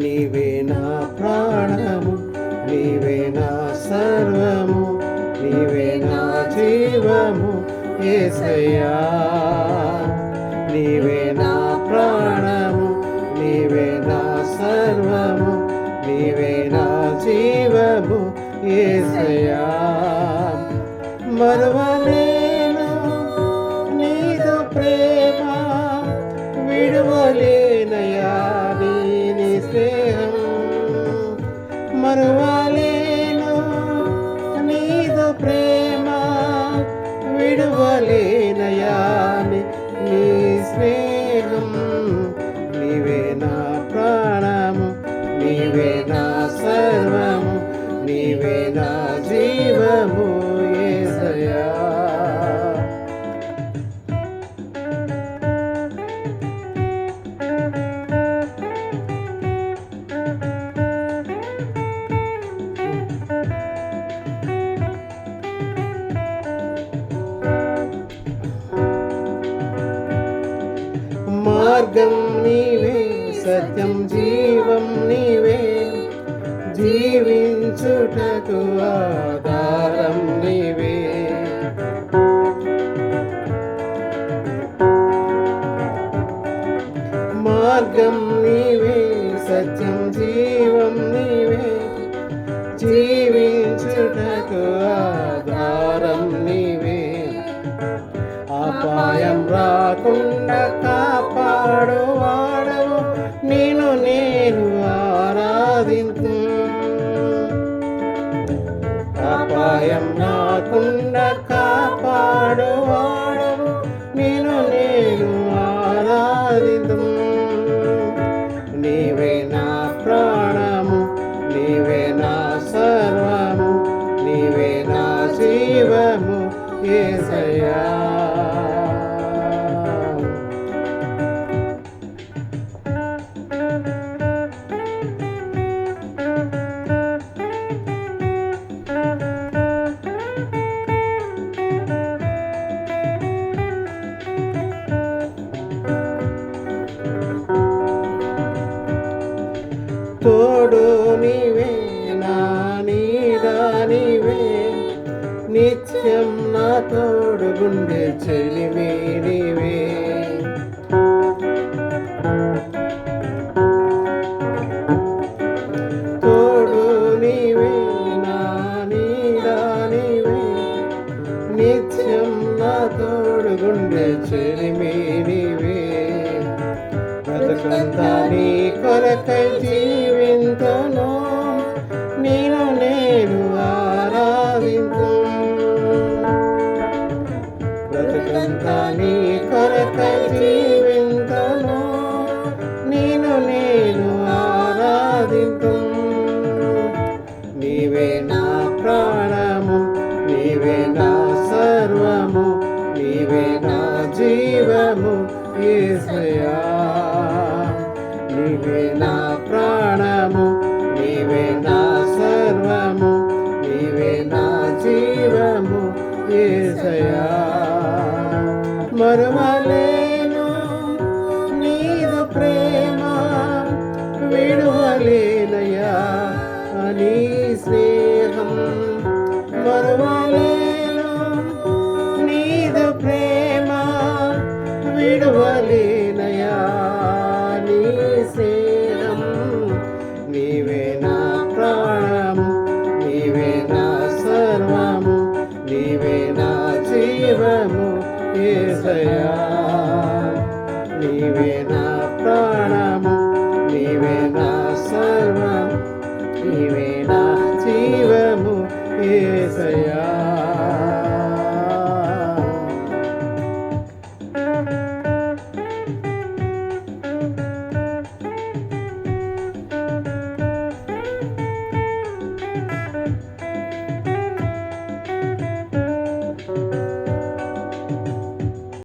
నీవే నా ప్రాణము, నీవే నా సర్వము, నీవే నా జీవము యేసయ్యా. నీవే నా ప్రాణము, నీవే నా సర్వము, నీవే నా జీవము యేసయ్యా. మరువలేను నీదు ప్రేమ, విడువలేనయా నీ స్నేహం. మరువలేను నీదు ప్రేమ, విడువలేనయా నీ స్నేహం. నీవే నా ప్రాణము, నీవే నా సర్వము, నీవే నా జీవము యేసయ్యా. మార్గం నీవే, సత్యం జీవం నీవే, జీవించుటకు ఆధారం నీవే. మార్గం నీవే, సత్యం జీవం నీవే, జీవించుటకు ఆధారం నీవే. అపాయం రాకుండా కాపాడు వాడవు, నేను ఆరాధింతు. అపాయం రాకుండా కాపాడు వాడవు, నేను ఆరాధింతు. నీవే నా ప్రాణము, నీవే నా సర్వము, నీవే నా జీవము యేసయ్యా. తోడు నీవే, నా నీడ నీవే, నిత్యం నా తోడు గుండె చెలిమి నీవే. తోడు నీవే, నా నీడ నీవే, నిత్యం నా తోడు గుండె చెలిమి నీవే. బ్రతుకంతా నీ కొరకై జీవింతును, నేను ఆరాధింతు. బ్రతుకంతా నీ కొరకై జీవింతును, నేను ఆరాధింతు. నీవే నా ప్రాణము, నీవే నా సర్వము, నీవే నా జీవము యేసయ్యా. నీవే నా ప్రాణము, నీవే నా సర్వము, నీవే నా జీవము యేసయ్యా. మరువలేను నీదు ప్రేమ, విడువలేనయా నీ స్నేహం. మరువలేను నీదు ప్రేమ, విడువలేనయా నీ స్నేహం. నీవే నా ప్రాణము, నీవే నా సర్వము, నీవే నా జీవము యేసయ్యా. నీవే నా ప్రాణము, నీవే నా సర్వము, నీవే